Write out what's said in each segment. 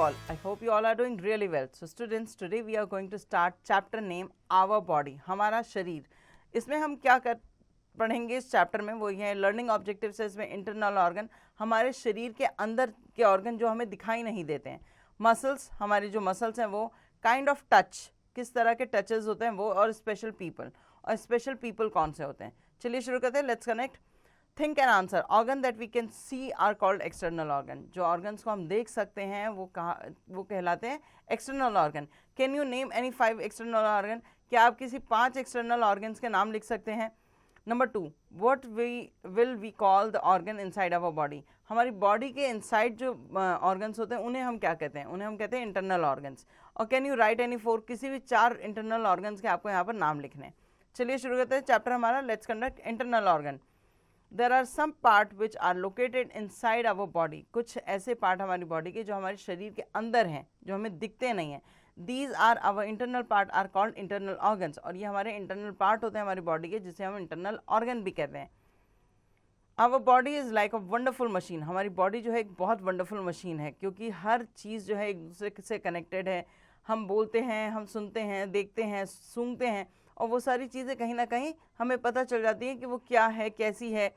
all. I hope you all are doing really well. So students, today we are going to start chapter name Our Body. हमारा शरीर. इसमें हम क्या पढ़ेंगे इस चैप्टर में, वो ये है लर्निंग ऑब्जेक्टिव्स है इसमें इंटरनल ऑर्गन, हमारे शरीर के अंदर के ऑर्गन जो हमें दिखाई नहीं देते हैं, मसल्स, हमारी जो मसल्स हैं वो, काइंड ऑफ टच, किस तरह के टचेस होते हैं वो, और स्पेशल पीपल, और स्पेशल पीपल कौन से होते हैं. चलिए शुरू करते हैं. Let's connect. Think and answer. Organ that we can see are called external organ. जो ऑर्गन्स को हम देख सकते हैं वो कहलाते हैं external organ. Can you name any 5 external organ? क्या आप किसी 5 एक्सटर्नल ऑर्गन्स के नाम लिख सकते हैं? Number 2, what will we call the organ inside our body? हमारी बॉडी के इनसाइड जो ऑर्गन्स होते हैं उन्हें हम क्या कहते हैं? उन्हें हम कहते हैं इंटरनल ऑर्गन्स. और कैन यू राइट एनी 4? किसी भी 4 इंटरनल ऑर्गन्स के आपको यहाँ पर नाम लिखने हैं. चलिए शुरू करते हैं चैप्टर हमारा. Let's conduct internal organ. There are some part which are located inside our body. कुछ ऐसे पार्ट हमारी बॉडी के जो हमारे शरीर के अंदर हैं, जो हमें दिखते नहीं हैं. These are our internal part are called internal organs. और ये हमारे इंटरनल पार्ट होते हैं हमारी बॉडी के, जिसे हम इंटरनल ऑर्गन भी कहते हैं. Our body is like a wonderful machine. हमारी बॉडी जो है एक बहुत वंडरफुल मशीन है, क्योंकि हर चीज़ जो है एक दूसरे से कनेक्टेड है. हम बोलते हैं, हम सुनते हैं, देखते हैं, सूंघते हैं, और वो सारी चीज़ें कहीं ना कहीं हमें पता चल जाती हैं कि वो क्या है, कैसी है.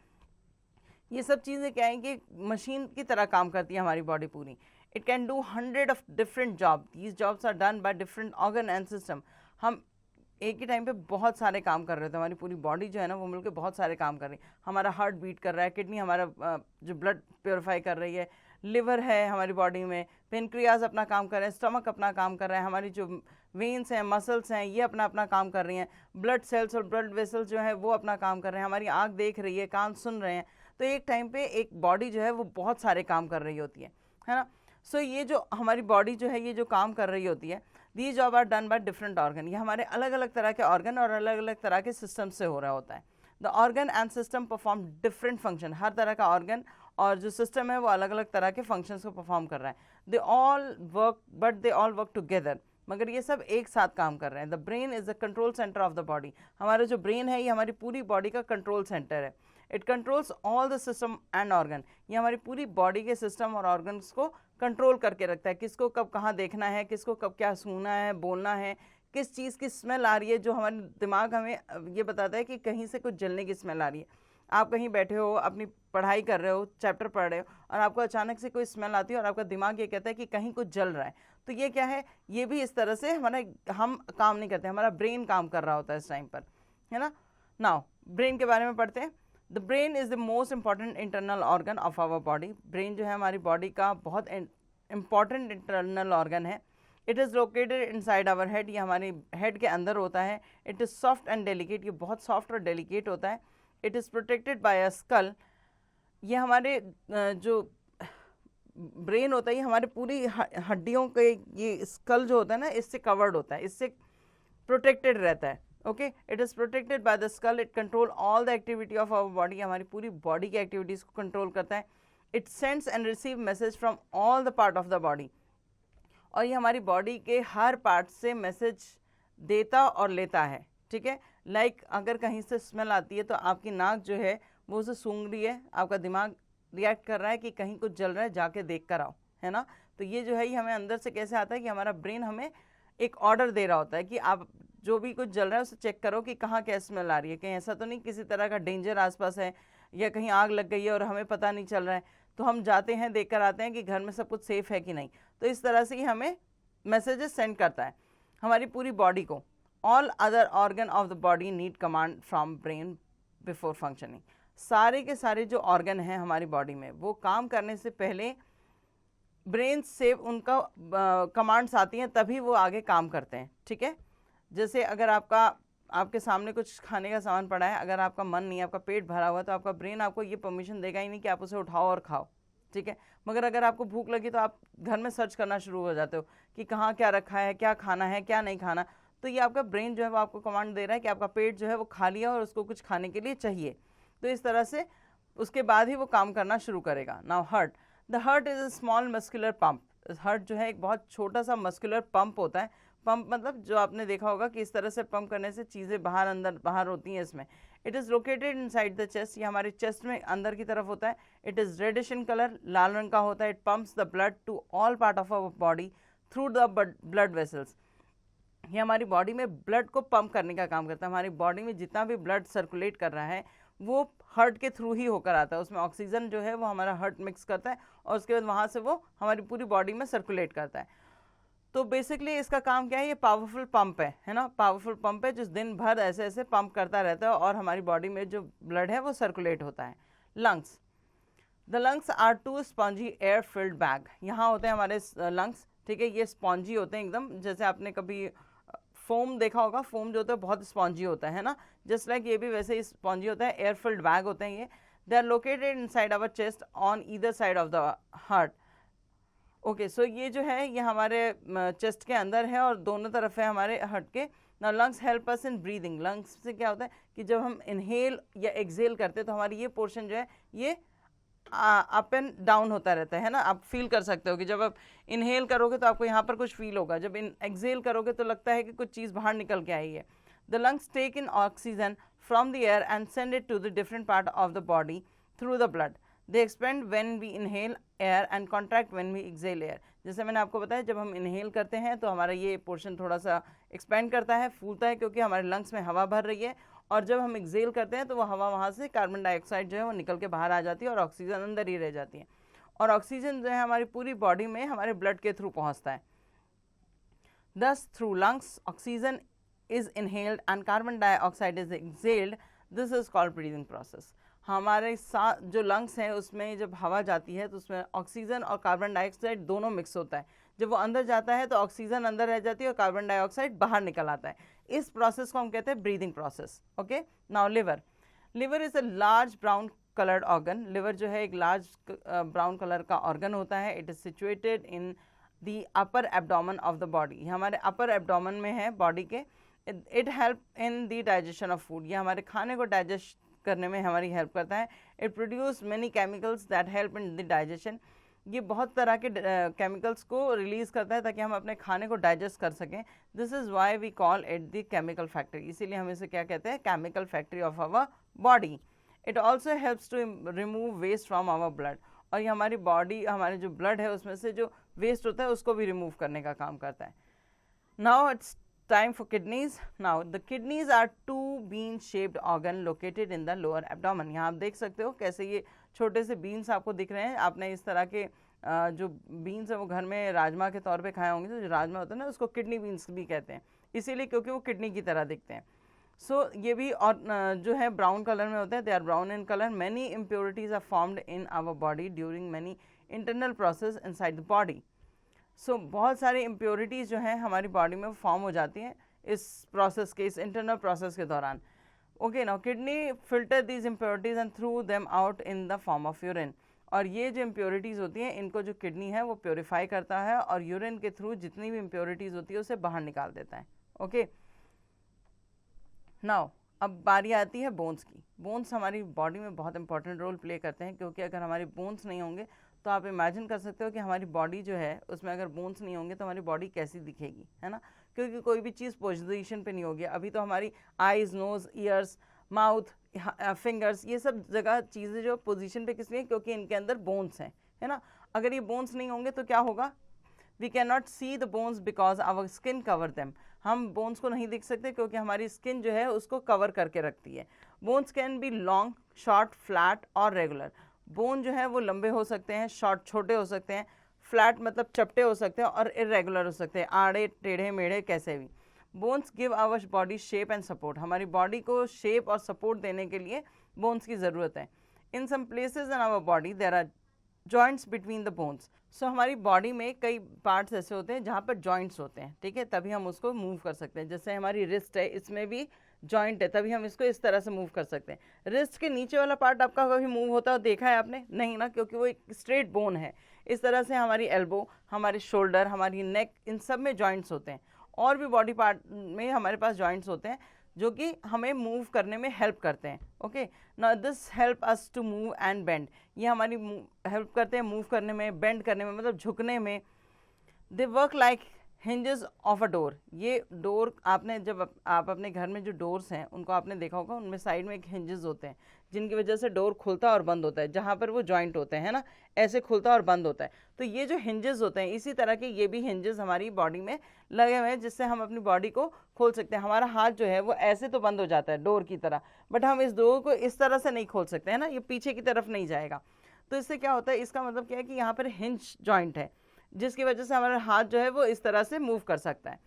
ये सब चीज़ें क्या है कि मशीन की तरह काम करती है हमारी बॉडी पूरी. It can do 100 of different job. These jobs are done by different organ and system. हम एक ही टाइम पे बहुत सारे काम कर रहे थे. हमारी पूरी बॉडी जो है ना वो मिलकर बहुत सारे काम कर रही है. हमारा हार्ट बीट कर रहा है, किडनी हमारा जो ब्लड प्योरीफाई कर रही है, लिवर है हमारी बॉडी में, पेनक्रियाज अपना काम कर रहे हैं, स्टमक अपना काम कर रहा है, हमारी जो वेन्स हैं, मसल्स हैं, ये अपना अपना काम कर रही हैं, ब्लड सेल्स और ब्लड वेसल्स जो है वो अपना काम कर रहे हैं, हमारी आँख देख रही है, कान सुन रहे हैं. तो एक टाइम पे एक बॉडी जो है वो बहुत सारे काम कर रही होती है ना. सो ये जो हमारी बॉडी जो है ये जो काम कर रही होती है, these job are done by different organ. ये हमारे अलग अलग तरह के ऑर्गन और अलग अलग तरह के सिस्टम से हो रहा होता है. The organ and system perform different function. हर तरह का ऑर्गन और जो सिस्टम है वो अलग अलग तरह के फंक्शंस को परफॉर्म कर रहा है. They all work together. मगर ये सब एक साथ काम कर रहे हैं. The brain is the control centre of the body. हमारा जो ब्रेन है ये हमारी पूरी बॉडी का कंट्रोल सेंटर है. It controls all the system and organ. ये हमारी पूरी बॉडी के सिस्टम और ऑर्गन्स को कंट्रोल करके रखता है. किसको कब कहाँ देखना है, किसको कब क्या सूंघना है, बोलना है, किस चीज़ की स्मेल आ रही है. जो हमारे दिमाग हमें ये बताता है कि कहीं से कुछ जलने की स्मेल आ रही है. आप कहीं बैठे हो, अपनी पढ़ाई कर रहे हो, चैप्टर पढ़ रहे हो, और आपको अचानक से कोई स्मेल आती है और आपका दिमाग ये कहता है कि कहीं कुछ जल रहा है. तो ये क्या है, ये भी इस तरह से हम काम नहीं करते, हमारा ब्रेन काम कर रहा होता है इस टाइम पर, है ना. नाउ ब्रेन के बारे में पढ़ते हैं. The brain is the most important internal organ of our body. Brain जो है हमारी बॉडी का बहुत इंपॉर्टेंट इंटरनल ऑर्गन है. It is located inside our head. ये हमारे हेड के अंदर होता है. It is soft and delicate. ये बहुत सॉफ्ट और डेलिकेट होता है. It is protected by a skull. ये हमारे जो ब्रेन होता है ये हमारे पूरी हड्डियों के, ये स्कल जो होता है ना, इससे कवर्ड होता है, इससे प्रोटेक्टेड रहता है. Okay, it is protected by the skull. It control all the activity of our body. हमारी पूरी बॉडी की एक्टिविटीज़ को कंट्रोल करता है. It sends and receive message from all the part of the body. और ये हमारी बॉडी के हर पार्ट से मैसेज देता और लेता है. ठीक है, लाइक अगर कहीं से स्मेल आती है तो आपकी नाक जो है वो उसे सूंघ रही है, आपका दिमाग रिएक्ट कर रहा है कि कहीं कुछ जल रहा है, जाके देख कर आओ, है ना. तो ये जो है ये हमें अंदर से कैसे आता है कि हमारा ब्रेन हमें एक ऑर्डर दे रहा होता है कि आप जो भी कुछ जल रहा है उसे चेक करो कि कहाँ क्या स्मेल आ रही है, कहीं ऐसा तो नहीं किसी तरह का डेंजर आसपास है, या कहीं आग लग गई है और हमें पता नहीं चल रहा है. तो हम जाते हैं, देख कर आते हैं कि घर में सब कुछ सेफ है कि नहीं. तो इस तरह से ही हमें मैसेजेस सेंड करता है हमारी पूरी बॉडी को. All other organ of the body need command from brain before functioning. सारे के सारे जो ऑर्गन हैं हमारी बॉडी में वो काम करने से पहले ब्रेन से उनका कमांड्स आती हैं, तभी वो आगे काम करते हैं. ठीक है, जैसे अगर आपके सामने कुछ खाने का सामान पड़ा है, अगर आपका मन नहीं है, आपका पेट भरा हुआ है, तो आपका ब्रेन आपको ये परमिशन देगा ही नहीं कि आप उसे उठाओ और खाओ. ठीक है, मगर अगर आपको भूख लगी तो आप घर में सर्च करना शुरू हो जाते हो कि कहाँ क्या रखा है, क्या खाना है, क्या नहीं खाना. तो ये आपका ब्रेन जो है वो आपको कमांड दे रहा है कि आपका पेट जो है वो खाली है और उसको कुछ खाने के लिए चाहिए. तो इस तरह से उसके बाद ही वो काम करना शुरू करेगा. Now heart. The heart is a small muscular pump. Heart जो है एक बहुत छोटा सा मस्कुलर पंप होता है. पंप मतलब जो आपने देखा होगा कि इस तरह से पंप करने से चीज़ें बाहर अंदर बाहर होती हैं इसमें। It is located inside the chest, ये हमारे चेस्ट में अंदर की तरफ होता है। It is reddish in colour, लाल रंग का होता है। It pumps the blood to all part of our body through the blood vessels, ये हमारी बॉडी में ब्लड को पंप करने का काम करता है। हमारी बॉडी में जितना भी ब्लड सर्कुलेट कर रहा है वो हार्ट के थ्रू ही होकर आता है, उसमें ऑक्सीजन जो है वो हमारा हार्ट मिक्स करता है और उसके बाद वहाँ से वो हमारी पूरी बॉडी में सर्कुलेट करता है। तो बेसिकली इसका काम क्या है, ये पावरफुल पंप है ना, पावरफुल पंप है जो दिन भर ऐसे ऐसे पंप करता रहता है और हमारी बॉडी में जो ब्लड है वो सर्कुलेट होता है। Lungs, the lungs are two spongy air filled bag, यहाँ होते हैं हमारे लंग्स, ठीक है, ये स्पॉन्जी होते हैं एकदम, जैसे आपने कभी फोम देखा होगा, फोम जो होता है बहुत स्पॉन्जी होता है ना, जस्ट लाइक ये भी वैसे ही स्पॉन्जी होता है, एयर फिल्ड बैग होते हैं ये। They are located inside our chest on either side of the heart. Okay, so ये जो है ये हमारे चेस्ट के अंदर है और दोनों तरफ है हमारे हार्ट के। Now lungs help us in breathing, lungs से क्या होता है कि जब हम इनहेल या एक्सहेल करते हैं तो हमारी ये पोर्शन जो है ये अप एंड डाउन होता रहता है ना। आप फील कर सकते हो कि जब आप इनहेल करोगे तो आपको यहाँ पर कुछ फील होगा, जब एक्सहेल करोगे तो लगता है कि कुछ चीज़ बाहर निकल के आई है। The lungs take in oxygen from the air and send it to the different part of the body through the blood. They expand when we inhale air and contract when we exhale air. जैसे मैंने आपको बताया जब हम inhale करते हैं तो हमारा ये पोर्शन थोड़ा सा एक्सपेंड करता है, फूलता है, क्योंकि हमारे लंग्स में हवा भर रही है, और जब हम एक्सहेल करते हैं तो वो हवा वहाँ से कार्बन डाइऑक्साइड जो है वो निकल के बाहर आ जाती है और ऑक्सीजन अंदर ही रह जाती है। और ऑक्सीजन जो है हमारी पूरी बॉडी में हमारे ब्लड के थ्रू पहुँचता है। दस through lungs oxygen is inhaled and carbon dioxide is exhaled, this is called breathing process. हमारे साथ जो लंग्स हैं उसमें जब हवा जाती है तो उसमें ऑक्सीजन और कार्बन डाइऑक्साइड दोनों मिक्स होता है। जब वो अंदर जाता है तो ऑक्सीजन अंदर रह जाती है और कार्बन डाइऑक्साइड बाहर निकल आता है। इस प्रोसेस को हम कहते हैं breathing process. Okay, now liver, liver is a large brown coloured organ. Liver जो है एक लार्ज ब्राउन कलर का ऑर्गन होता है। It is situated in the upper abdomen of the body, हमारे अपर एब्डोमेन में है बॉडी के। It help in the digestion of food, ये हमारे खाने को डाइजेस्ट करने में हमारी हेल्प करता है। It produce many chemicals that help in the digestion, ये बहुत तरह के केमिकल्स को रिलीज करता है ताकि हम अपने खाने को डाइजेस्ट कर सकें। This is why we call it the chemical factory, इसीलिए हम इसे क्या कहते हैं, chemical factory of our body. It also helps to remove waste from our blood, और ये हमारी बॉडी, हमारे जो ब्लड है उसमें से जो वेस्ट होता है उसको भी रिमूव करने का काम करता है। Now it's time for kidneys. Now the kidneys are two bean shaped organ located in the lower abdomen. यहाँ आप देख सकते हो कैसे ये छोटे से बीन्स आपको दिख रहे हैं। आपने इस तरह के जो बीन्स है वो घर में राजमा के तौर पे खाए होंगे, तो जो राजमा होता है ना उसको किडनी बीन्स भी कहते हैं, इसीलिए क्योंकि वो किडनी की तरह दिखते हैं। सो ये भी और जो है ब्राउन कलर में होते हैं, they are brown in colour. Many impurities are formed in our body during many internal process inside the body. So बहुत सारी इम्प्योरिटीज़ जो हैं हमारी बॉडी में फॉर्म हो जाती हैं इस प्रोसेस के, इस इंटरनल प्रोसेस के दौरान। Okay, now kidney filter these impurities and through them out in the form of urine, और ये जो इम्प्योरिटीज़ होती हैं इनको जो किडनी है वो प्योरीफाई करता है और यूरिन के थ्रू जितनी भी इम्प्योरिटीज़ होती है उसे बाहर निकाल देता है। ओके, नाउ अब बारी आती है बोन्स की। बोन्स हमारी बॉडी में बहुत इंपॉर्टेंट रोल प्ले करते हैं, क्योंकि अगर हमारी बोन्स नहीं होंगे तो आप इमेजिन कर सकते हो कि हमारी बॉडी जो है उसमें अगर बोन्स नहीं होंगे तो हमारी बॉडी कैसी दिखेगी, है ना, क्योंकि कोई भी चीज़ पोजीशन पे नहीं होगी। अभी तो हमारी eyes, nose, ears, mouth, fingers, ये सब जगह चीज़ें जो पोजीशन पे किस लिए, क्योंकि इनके अंदर बोन्स हैं, है ना। अगर ये बोन्स नहीं होंगे तो क्या होगा, we can not see the bones because our skin cover them, हम बोन्स को नहीं देख सकते क्योंकि हमारी स्किन जो है उसको कवर करके रखती है। Bones can be long, short, flat और रेगुलर। बोन जो है वो लंबे हो सकते हैं, शॉर्ट छोटे हो सकते हैं, फ्लैट मतलब चपटे हो सकते हैं, और इरेगुलर हो सकते हैं, आड़े टेढ़े मेढ़े कैसे भी। Bones give our body shape and support, हमारी बॉडी को शेप और सपोर्ट देने के लिए बोन्स की ज़रूरत है। In some places in our body there are joints between the bones. So हमारी बॉडी में कई पार्ट्स ऐसे होते हैं जहाँ पर जॉइंट्स होते हैं, ठीक है, तभी हम उसको मूव कर सकते हैं। जैसे हमारी रिस्ट है, इसमें भी जॉइंट है, तभी हम इसको इस तरह से मूव कर सकते हैं। रिस्ट के नीचे वाला पार्ट आपका कभी मूव होता है देखा है आपने? नहीं ना, क्योंकि वो एक स्ट्रेट बोन है। इस तरह से हमारी एल्बो, हमारे शोल्डर, हमारी नेक, इन सब में जॉइंट्स होते हैं। और भी बॉडी पार्ट में हमारे पास जॉइंट्स होते हैं जो कि हमें मूव करने में हेल्प करते हैं। Okay, now this help us to move and bend, ये हमारी हेल्प करते हैं मूव करने में, बेंड करने में, मतलब झुकने में। They work like hinges of a door, ये डोर आपने जब आप अपने घर में जो डोर्स हैं उनको आपने देखा होगा, उनमें साइड में एक हिंजेस होते हैं जिनकी वजह से डोर खुलता और बंद होता है, जहाँ पर वो जॉइंट होते हैं ना, ऐसे खुलता और बंद होता है। तो ये जो हिंजेस होते हैं इसी तरह के ये भी हिंजेस हमारी बॉडी में लगे हुए हैं जिससे हम अपनी बॉडी को खोल सकते हैं। हमारा हाथ जो है वो ऐसे तो बंद हो जाता है डोर की तरह, बट हम इस डोर को इस तरह से नहीं खोल सकते हैं ना, ये पीछे की तरफ नहीं जाएगा। तो इससे क्या होता है, इसका मतलब क्या है कि यहाँ पर हिंज जॉइंट है जिसकी वजह से हमारा हाथ जो है वो इस तरह से मूव कर सकता है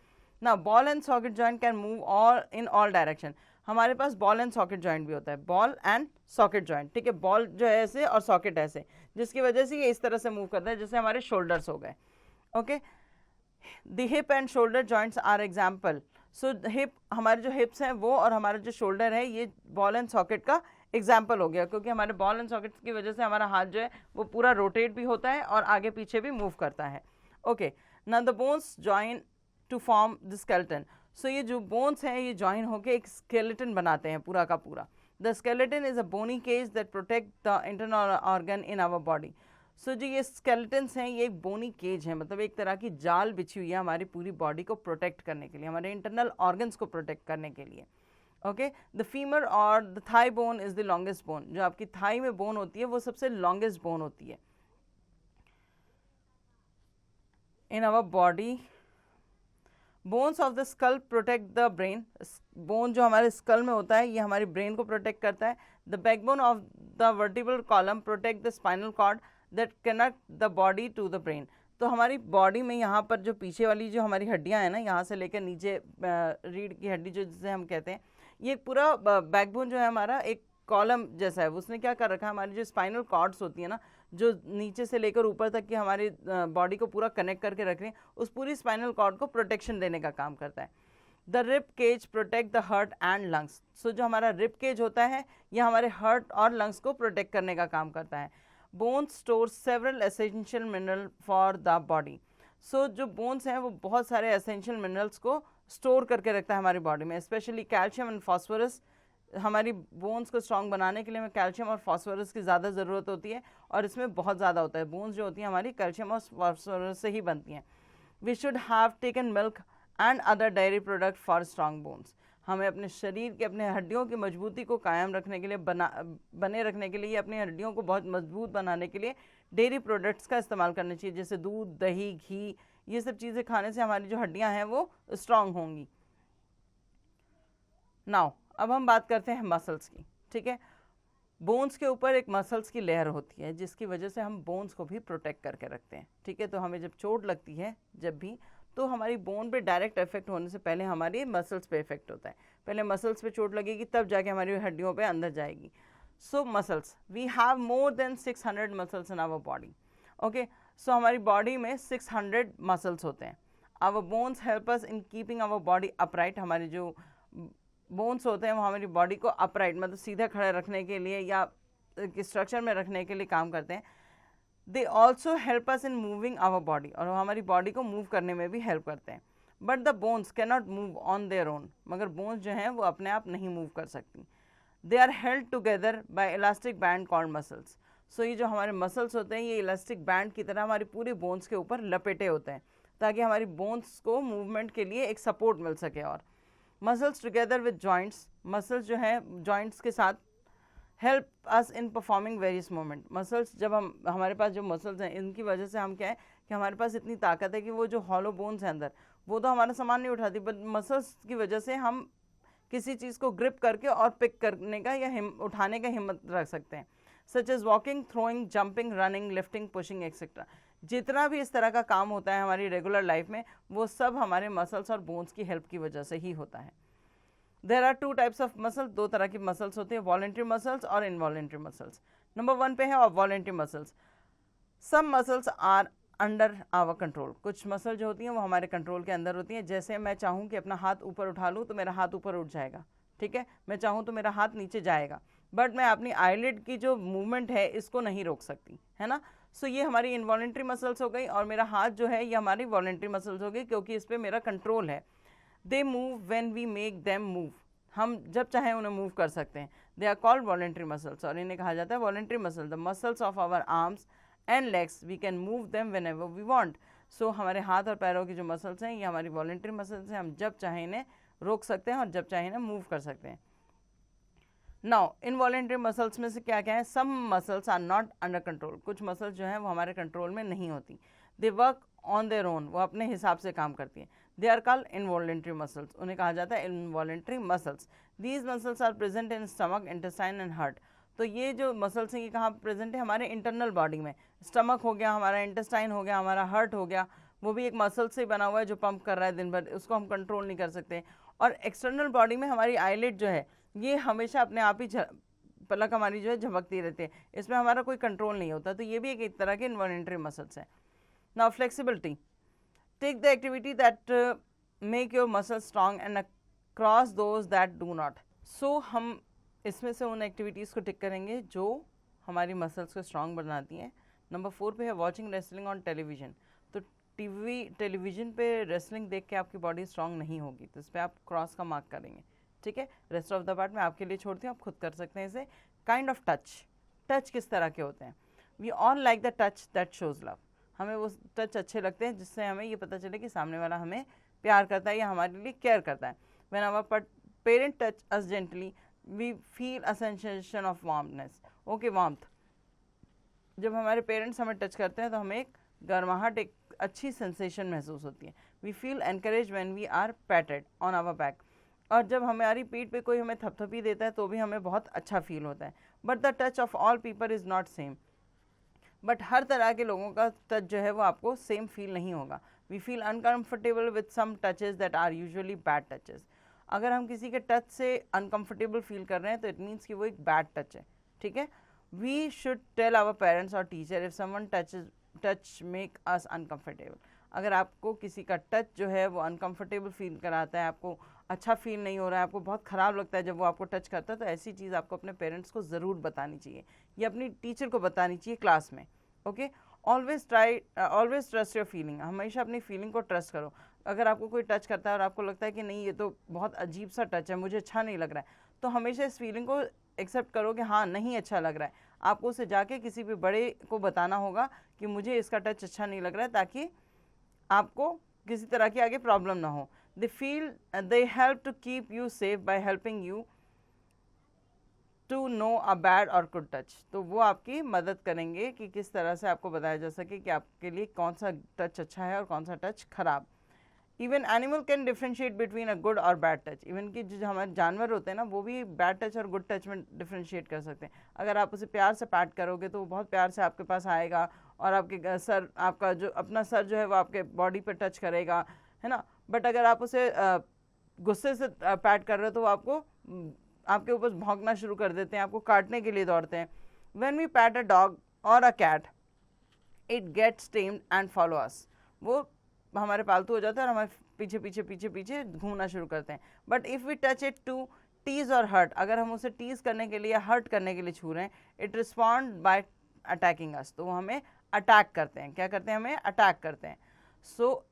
ना। Ball and socket joint can move all in all direction, हमारे पास बॉल एंड सॉकेट जॉइंट भी होता है, बॉल एंड सॉकेट जॉइंट, ठीक है। बॉल जो है ऐसे और सॉकेट ऐसे, जिसकी वजह से ये इस तरह से मूव करता है, जैसे हमारे शोल्डर्स हो गए, okay. The hip and shoulder joints are example. So hip, हमारे जो हिप्स हैं वो और हमारा जो शोल्डर है ये बॉल एंड सॉकेट का एग्जाम्पल हो गया, क्योंकि हमारे बॉल एंड सॉकेट की वजह से हमारा हाथ जो है वो पूरा रोटेट भी होता है और आगे पीछे भी मूव करता है, okay. Now the bones join to form the skeleton. So ये जो बोन्स हैं ये जॉइन होकर एक स्केलेटन बनाते हैं पूरा का पूरा। The skeleton is a bony cage that protect the internal organ in our body. So जो ये स्केलेटन्स हैं ये एक बोनी केज है, मतलब एक तरह की जाल बिछी हुई है हमारी पूरी बॉडी को प्रोटेक्ट करने के लिए, हमारे इंटरनल ऑर्गन्स को प्रोटेक्ट करने के लिए, ओके। द फीमर और the thigh bone is the longest bone, जो आपकी थाई में बोन होती है वो सबसे लॉन्गेस्ट बोन होती है in our body. Bones of the skull protect the brain, bone जो हमारे स्कल में होता है ये हमारी ब्रेन को प्रोटेक्ट करता है। The backbone of the vertebral column protect the spinal cord that connect the body to the brain. तो हमारी बॉडी में यहाँ पर जो पीछे वाली जो हमारी हड्डियाँ हैं ना, यहाँ से लेकर नीचे रीढ़ की हड्डी जो जिसे हम कहते हैं, ये पूरा बैकबोन जो है हमारा एक कॉलम जैसा है, उसने क्या कर रखा है, हमारी जो स्पाइनल कॉर्ड्स होती है ना, जो नीचे से लेकर ऊपर तक की हमारी बॉडी को पूरा कनेक्ट करके रख रही है, उस पूरी स्पाइनल कॉर्ड को प्रोटेक्शन देने का काम करता है। The rib cage protect the heart and lungs. So जो हमारा रिब केज होता है यह हमारे हार्ट और लंग्स को प्रोटेक्ट करने का काम करता है। Bones store several essential mineral for the body. So जो बोन्स हैं वो बहुत सारे एसेंशियल मिनरल्स को स्टोर करके रखता है हमारी बॉडी में, स्पेशली कैल्शियम एंड फॉस्फोरस। हमारी बोन्स को स्ट्रॉन्ग बनाने के लिए हमें कैल्शियम और फॉस्फोरस की ज़्यादा ज़रूरत होती है और इसमें बहुत ज़्यादा होता है। बोन्स जो होती हैं हमारी कैल्शियम और फॉस्फोरस से ही बनती हैं। We should have taken milk and other dairy product for strong bones. हमें अपने शरीर के, अपने हड्डियों की मजबूती को कायम रखने के लिए, बने रखने के लिए, अपनी हड्डियों को बहुत मजबूत बनाने के लिए डेयरी प्रोडक्ट्स का इस्तेमाल करना चाहिए, जैसे दूध, दही, घी, ये सब चीज़ें खाने से हमारी जो हड्डियां हैं वो स्ट्रांग होंगी। नाउ अब हम बात करते हैं मसल्स की, ठीक है। बोन्स के ऊपर एक मसल्स की लेयर होती है जिसकी वजह से हम बोन्स को भी प्रोटेक्ट करके रखते हैं, ठीक है। तो हमें जब चोट लगती है जब भी, तो हमारी बोन पे डायरेक्ट इफेक्ट होने से पहले हमारी मसल्स पे इफेक्ट होता है। पहले मसल्स पे चोट लगेगी तब जाके हमारी हड्डियों पे अंदर जाएगी। So muscles, we have more than 600 muscles in our body, okay. So हमारी बॉडी में 600 मसल्स होते हैं। Our bones help us in keeping our body upright. हमारे जो बोन्स होते हैं वो हमारी बॉडी को अपराइट, मतलब सीधा खड़े रखने के लिए या स्ट्रक्चर में रखने के लिए काम करते हैं। They also help us in moving our body, और हमारी बॉडी को मूव करने में भी हेल्प करते हैं। But the bones can not move on their own, मगर बोन्स जो हैं वो अपने आप नहीं मूव कर सकती। They are held together by elastic band called muscles. So ये जो हमारे मसल्स होते हैं ये इलास्टिक बैंड की तरह हमारी पूरी बोन्स के ऊपर लपेटे होते हैं ताकि हमारी बोन्स को मूवमेंट के लिए एक सपोर्ट मिल सके। और muscles together with joints, muscles जो हैं जॉइंट्स के साथ help us in performing various movement. Muscles जब हमारे पास जो मसल्स हैं इनकी वजह से हम क्या है कि हमारे पास इतनी ताकत है कि वो जो हॉलो बोन्स हैं अंदर वो तो हमारा सामान नहीं उठाती, बट मसल्स की वजह से हम किसी चीज़ को ग्रिप करके और पिक करने का या उठाने का हिम्मत रख सकते हैं। Such as walking, throwing, jumping, running, lifting, pushing etcetera. जितना भी इस तरह का काम होता है हमारी रेगुलर लाइफ में वो सब हमारे मसल्स और बोन्स की हेल्प की वजह से ही होता है। There are 2 types of muscles, 2 तरह की मसल्स होती है, वॉलेंट्री मसल्स और इनवॉलेंट्री मसल्स। नंबर 1 पे है voluntary muscles. Some muscles are under our control. कुछ मसल जो होती हैं वो हमारे कंट्रोल के अंदर होती हैं। जैसे मैं चाहूँ कि अपना हाथ ऊपर उठा लूँ तो मेरा हाथ ऊपर उठ जाएगा, ठीक है। मैं चाहूँ तो मेरा हाथ नीचे जाएगा, बट मैं अपनी आईलिड की जो मूवमेंट है इसको नहीं रोक सकती, है ना। सो ये हमारी इनवॉलेंट्री मसल्स हो गई, और मेरा हाथ जो है ये हमारी वॉलेंट्री मसल्स हो गई क्योंकि इस पर मेरा कंट्रोल है। They move when we make them move. हम जब चाहें उन्हें मूव कर सकते हैं। They are called voluntary muscles, और इन्हें कहा जाता है voluntary muscle. The muscles of our arms and legs we can move them whenever we want. So हमारे हाथ और पैरों की जो मसल्स हैं ये हमारी वॉलेंट्री मसल्स हैं, हम जब चाहें इन्हें रोक सकते हैं और जब चाहें इन्हें मूव कर सकते हैं। नाउ इनवॉलेंट्री मसल्स में से क्या क्या है, some muscles are not under control, कुछ मसल्स जो हैं वो हमारे कंट्रोल में नहीं होती, they work on their own, वो अपने हिसाब से काम करती हैं, they are called involuntary muscles, उन्हें कहा जाता है involuntary muscles. These muscles are present in stomach, intestine and heart. तो ये जो मसल्स हैं ये कहाँ प्रेजेंट है, हमारे इंटरनल बॉडी में, स्टमक हो गया, हमारा इंटेस्टाइन हो गया, हमारा हार्ट हो गया, वो भी एक मसल से बना हुआ है जो पंप कर रहा है दिन भर, उसको हम कंट्रोल नहीं कर सकते। और एक्सटर्नल बॉडी में हमारी आईलिड जो है ये हमेशा अपने आप ही पलक हमारी जो है झपकती रहती है, इसमें हमारा कोई कंट्रोल नहीं होता, तो ये भी एक तरह के इनवॉलेंट्री मसल्स हैं। Now flexibility, take the activity that make your muscle strong and cross those that do not. So हम इसमें से उन एक्टिविटीज़ को टिक करेंगे जो हमारी मसल्स को स्ट्रांग बनाती हैं। नंबर 4 पे है वॉचिंग रेसलिंग ऑन टेलीविजन। तो टेलीविजन पे रेसलिंग देख के आपकी बॉडी स्ट्रांग नहीं होगी, तो इस पर आप क्रॉस का मार्क करेंगे, ठीक है। रेस्ट ऑफ द पार्ट मैं आपके लिए छोड़ती हूँ, आप खुद कर सकते हैं इसे। काइंड ऑफ टच किस तरह के होते हैं, we all like the touch that shows love, हमें वो टच अच्छे लगते हैं जिससे हमें ये पता चले कि सामने वाला हमें प्यार करता है या हमारे लिए केयर करता है। When our parent touch us gently we feel a sensation of warmness, okay, warmth. जब हमारे पेरेंट्स हमें टच करते हैं तो हमें एक गर्माहट, एक अच्छी सेंसेशन महसूस होती है। We feel encourage when we are patted on our back, और जब हमारी पीठ पे कोई हमें थपथपी देता है तो भी हमें बहुत अच्छा फील होता है। But the touch of all people is not same, but हर तरह के लोगों का टच जो है वो आपको सेम फील नहीं होगा। We feel uncomfortable with some touches that are usually bad touches. अगर हम किसी के टच से अनकम्फर्टेबल फील कर रहे हैं तो इट मीन्स कि वो एक बैड टच है, ठीक है। We should tell our parents और teacher if someone touch make us uncomfortable. अगर आपको किसी का टच जो है वो अनकम्फर्टेबल फील कराता है, आपको अच्छा फील नहीं हो रहा है, आपको बहुत ख़राब लगता है जब वो आपको टच करता है, तो ऐसी चीज़ आपको अपने पेरेंट्स को ज़रूर बतानी चाहिए या अपनी टीचर को बतानी चाहिए क्लास में, okay. Always trust your feeling, हमेशा अपनी फीलिंग को ट्रस्ट करो। अगर आपको कोई टच करता है और आपको लगता है कि नहीं ये तो बहुत अजीब सा टच है, मुझे अच्छा नहीं लग रहा है, तो हमेशा इस फीलिंग को एक्सेप्ट करो कि हाँ नहीं अच्छा लग रहा है। आपको उसे जाके किसी भी बड़े को बताना होगा कि मुझे इसका टच अच्छा नहीं लग रहा है, ताकि आपको किसी तरह की आगे प्रॉब्लम ना हो। they help to keep you safe by helping you to know a bad or good touch। तो वो आपकी मदद करेंगे कि किस तरह से आपको बताया जा सके कि आपके लिए कौन सा टच अच्छा है और कौन सा टच खराब। Even animal can differentiate between a good और बैड टच, इवन कि जो हमारे जानवर होते हैं ना वो भी बैड टच और गुड टच में डिफ्रेंशिएट कर सकते हैं। अगर आप उसे प्यार से पैट करोगे तो वो बहुत प्यार से आपके पास आएगा और आपके सर, आपका जो अपना सर जो है वो आपके बॉडी पर टच करेगा, है ना। बट अगर आप उसे गुस्से से पैट कर रहे हो तो वो आपको आपके ऊपर भौंकना शुरू कर देते हैं, आपको काटने के लिए दौड़ते हैं। When we pat a dog और a cat it gets tamed and follow us, वो हमारे पालतू हो जाते हैं और हमारे पीछे पीछे पीछे पीछे घूमना शुरू करते हैं। But if we touch it to tease और हर्ट, अगर हम उसे टीज करने के लिए या हर्ट करने के लिए छू रहे हैं, इट रिस्पॉन्ड बाय अटैकिंग अस, तो वो हमें अटैक करते हैं। क्या करते हैं? हमें अटैक करते हैं। सो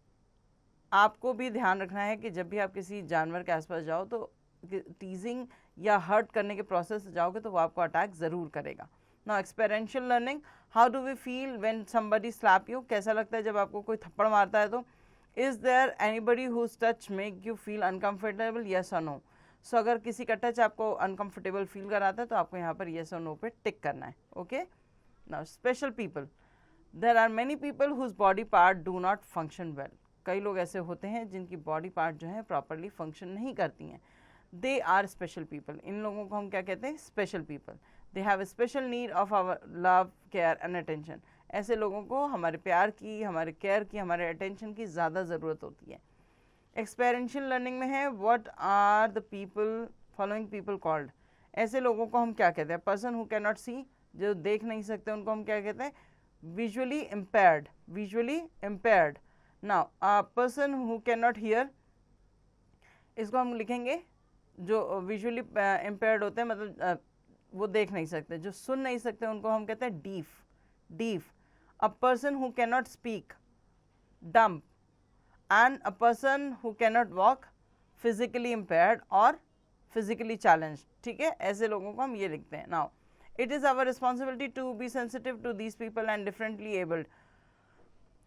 आपको भी ध्यान रखना है कि जब भी आप किसी जानवर के आसपास जाओ तो टीजिंग या हर्ट करने के प्रोसेस से जाओगे तो वो आपको अटैक ज़रूर करेगा। Now experiential learning, how do we feel when somebody slap you, कैसा लगता है जब आपको कोई थप्पड़ मारता है तो। Is there anybody whose touch make you feel uncomfortable, yes और नो। सो अगर किसी का टच आपको अनकम्फर्टेबल फील कराता है तो आपको यहाँ पर येस और नो पे टिक करना है, okay. Now special people, there are many people whose body part do not function well, कई लोग ऐसे होते हैं जिनकी बॉडी पार्ट जो है प्रॉपरली फंक्शन नहीं करती हैं। दे आर स्पेशल पीपल, इन लोगों को हम क्या कहते हैं? Special people. They have special need of our love, care and attention, ऐसे लोगों को हमारे प्यार की, हमारे केयर की, हमारे अटेंशन की ज़्यादा ज़रूरत होती है। एक्सपेरिएंशियल लर्निंग में है what are the people following people called, ऐसे लोगों को हम क्या कहते हैं? Person who can not see, जो देख नहीं सकते उनको हम क्या कहते हैं? Visually impaired, visually impaired. Now a person who can not hear, इसको हम लिखेंगे जो विजुअली इम्पेयर्ड होते हैं, मतलब वो देख नहीं सकते, जो सुन नहीं सकते उनको हम कहते हैं deaf, deaf. A person who can not speak, dumb. And a person who can not walk, physically impaired और फिजिकली चैलेंज, ठीक है। ऐसे लोगों को हम ये लिखते हैं। Now it is our responsibility to be sensitive to these people and differently abled,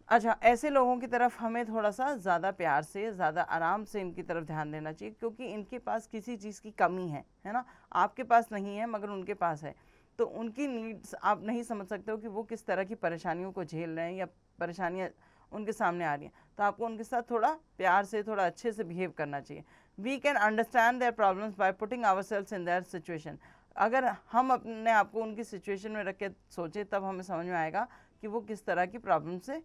अच्छा, ऐसे लोगों की तरफ हमें थोड़ा सा ज़्यादा प्यार से, ज़्यादा आराम से इनकी तरफ ध्यान देना चाहिए, क्योंकि इनके पास किसी चीज़ की कमी है ना, आपके पास नहीं है मगर उनके पास है। तो उनकी नीड्स आप नहीं समझ सकते हो कि वो किस तरह की परेशानियों को झेल रहे हैं या परेशानियाँ उनके सामने आ रही हैं। तो आपको उनके साथ थोड़ा प्यार से, थोड़ा अच्छे से बिहेव करना चाहिए। We can understand their problems by putting ourselves in their situation. अगर हम अपने आप को उनकी सिचुएशन में रख के सोचें, तब हमें समझ में आएगा कि वो किस तरह की प्रॉब्लम से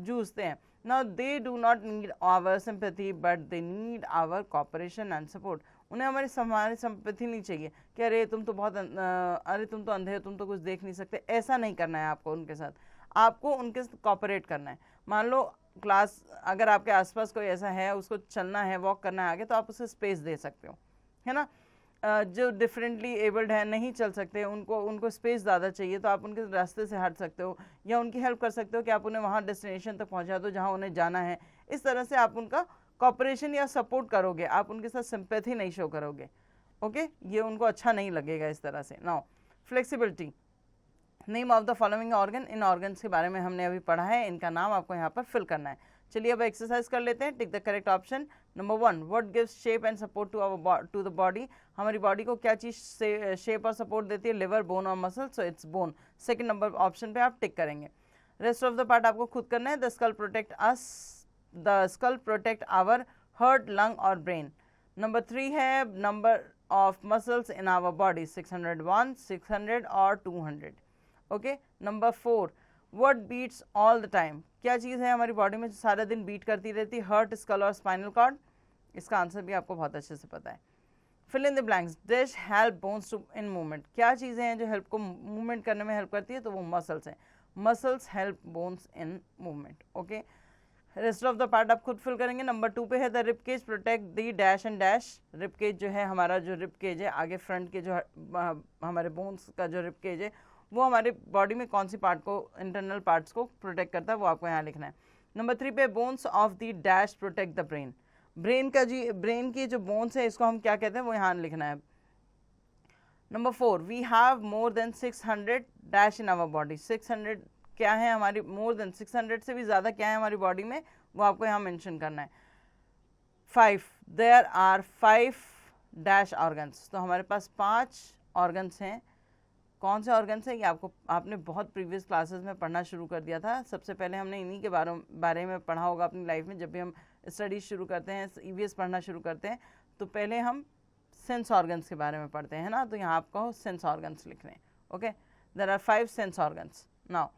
जूझते हैं। Now they do not need our sympathy but they need our cooperation and support. उन्हें हमारी सिंपैथी नहीं चाहिए कि अरे तुम तो बहुत अरे तुम तो अंधे हो, तुम तो कुछ देख नहीं सकते। ऐसा नहीं करना है आपको उनके साथ, आपको उनके साथ कॉपरेट करना है। मान लो क्लास, अगर आपके आसपास कोई ऐसा है, उसको चलना है, वॉक करना है आगे, तो आप उसे स्पेस दे सकते हो, है ना। जो डिफरेंटली एबल्ड है, नहीं चल सकते, उनको स्पेस ज़्यादा चाहिए, तो आप उनके रास्ते से हट सकते हो या उनकी हेल्प कर सकते हो कि आप उन्हें वहाँ डेस्टिनेशन तक पहुँचा दो जहाँ उन्हें जाना है। इस तरह से आप उनका कॉपरेशन या सपोर्ट करोगे, आप उनके साथ सिंपैथी नहीं शो करोगे। ओके, ये उनको अच्छा नहीं लगेगा इस तरह से। Now flexibility, name of the following organ. In organs के बारे में हमने अभी पढ़ा है, इनका नाम आपको यहाँ पर फिल करना है। चलिए अब एक्सरसाइज कर लेते हैं। Tick the correct option. Number 1, what gives shape and support to the body. हमारी बॉडी को क्या चीज़ से शेप और सपोर्ट देती है? लिवर, बोन और muscle, so it's bone. Second number option पे आप टिक करेंगे। रेस्ट ऑफ द पार्ट आपको खुद करना है। The skull protect us, the skull protect our heart, lung और ब्रेन। नंबर 3 है number of muscles in our body, 601, 600 और 200। Okay, number 4, what beats all the time. क्या चीज़ है हमारी बॉडी में जो सारा दिन बीट करती रहती है? हार्ट, स्कल और स्पाइनल कॉर्ड। इसका आंसर भी आपको बहुत अच्छे से पता है। Fill in the blanks. This help bones to in movement. क्या चीज़ें हैं जो हेल्प को मूवमेंट करने में हेल्प करती है? तो वो मसल्स हैं। Muscles help bones in movement. Okay, rest of the part आप खुद फिल करेंगे। नंबर 2 पे है the rib cage protect the dash and dash. Rib cage जो है हमारा, जो रिब केज है आगे फ्रंट के जो हमारे बोन्स का जो रिब केज है, वो हमारे बॉडी में कौन सी पार्ट को, इंटरनल पार्ट्स को प्रोटेक्ट करता है, वो आपको यहाँ लिखना है। नंबर 3 पे bones of the dash protect the brain. Brain की जो बोन्स है इसको हम क्या कहते हैं, वो यहाँ लिखना है। Number 4, we have more than 600 dash in our body. 600 क्या है हमारी, मोर देन 600 से भी ज़्यादा क्या है हमारी बॉडी में, वो आपको यहाँ मेंशन करना है। 5, देयर आर 5 डैश ऑर्गन्स। तो हमारे पास 5 ऑर्गन्स हैं। कौन से ऑर्गन्स हैं ये आपने बहुत प्रीवियस क्लासेस में पढ़ना शुरू कर दिया था। सबसे पहले हमने इन्हीं के बारे में पढ़ा होगा अपनी लाइफ में। जब भी हम स्टडीज शुरू करते हैं, ईवीएस पढ़ना शुरू करते हैं, तो पहले हम सेंस ऑर्गन्स के बारे में पढ़ते हैं ना। तो यहाँ आपको सेंस ऑर्गन्स लिखने हैं। Okay, there are 5 sense organs. Now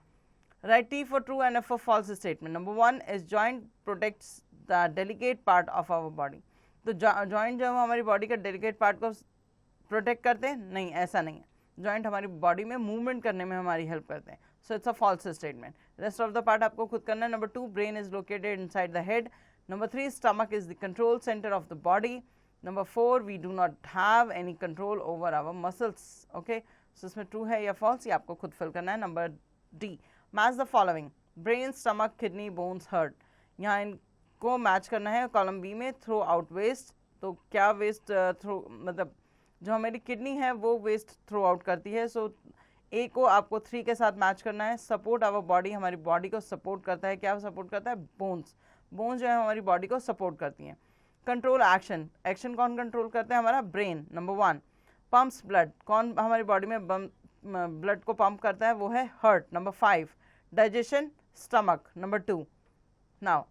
write T for true and F for false statement. Number 1 is joint protects the delicate part of our body. तो जॉइंट जो हमारी बॉडी का डेलिकेट पार्ट को protect करते हैं? नहीं, ऐसा नहीं है। जॉइंट हमारी बॉडी में मूवमेंट करने में हमारी हेल्प करते हैं। So it's a false statement. Rest of the part आपको खुद करना है। Number 2, brain is located inside the head. Number 3, stomach is the control centre of the body. Number 4, we do not have any control over our muscles. Okay, so इसमें true है या false, ये आपको खुद फिल करना है। Number D, match the following, brain, stomach, kidney, bones, heart. यहाँ इनको मैच करना है कॉलम बी में। थ्रो आउट वेस्ट, तो क्या वेस्ट थ्रो, मतलब जो हमारी किडनी है वो वेस्ट थ्रो आउट करती है। सो ए को आपको 3 के साथ मैच करना है। सपोर्ट आवर बॉडी, हमारी बॉडी को सपोर्ट करता है। क्या सपोर्ट करता है? बोन्स। बोन्स जो है हमारी बॉडी को सपोर्ट करती हैं। कंट्रोल एक्शन, एक्शन कौन कंट्रोल करता है? हमारा ब्रेन। नंबर 1, पंप्स ब्लड, कौन हमारी बॉडी में ब्लड को पंप करता है? वो है heart. Number 5, digestion, stomach. Number 2, now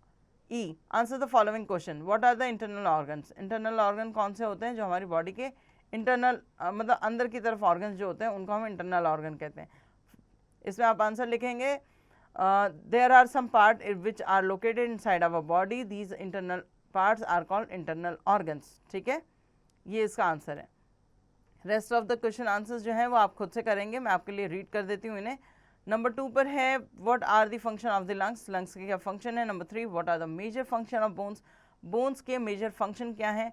E, answer the following question, what are the internal organs. Internal organ कौन से होते हैं? जो हमारी बॉडी के इंटरनल मतलब अंदर की तरफ ऑर्गन्स जो होते हैं उनको हम इंटरनल ऑर्गन कहते हैं। इसमें आप आंसर लिखेंगे, there are some part which are located inside our body, these internal parts are called internal organs. ठीक है, ये इसका आंसर है। Rest of the question answers जो है वो आप खुद से करेंगे, मैं आपके लिए रीड कर देती हूँ इन्हें। नंबर 2 पर है what are the function of the lungs, lungs के क्या फंक्शन है। Number 3, what are the major function of bones, bones के मेजर फंक्शन क्या है।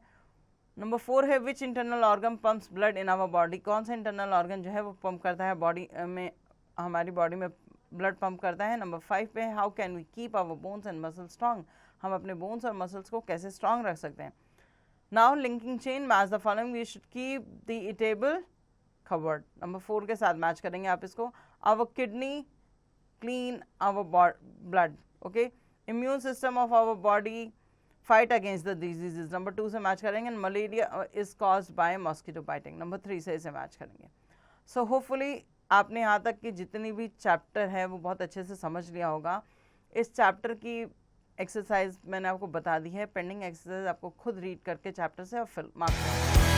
नंबर 4 है which internal organ pumps blood in our body, कौन सा इंटरनल ऑर्गन जो है वो पंप करता है बॉडी में, हमारी बॉडी में ब्लड पंप करता है। नंबर 5 पे how can we keep our bones and muscles strong, हम अपने बोन्स और मसल्स को कैसे स्ट्रॉन्ग रख सकते हैं। Now linking chain, match the following, we should keep the eatable covered. Number 4 के साथ मैच करेंगे आप इसको। Our kidney clean our blood, okay, immune system of our body fight against the diseases, number 2 से match करेंगे। Malaria is caused by mosquito biting, number 3 से इसे match करेंगे। सो होपफुली आपने यहाँ तक की जितनी भी चैप्टर है वो बहुत अच्छे से समझ लिया होगा। इस चैप्टर की एक्सरसाइज मैंने आपको बता दी है, पेंडिंग एक्सरसाइज आपको खुद रीड करके चैप्टर से और फिर मार्क्स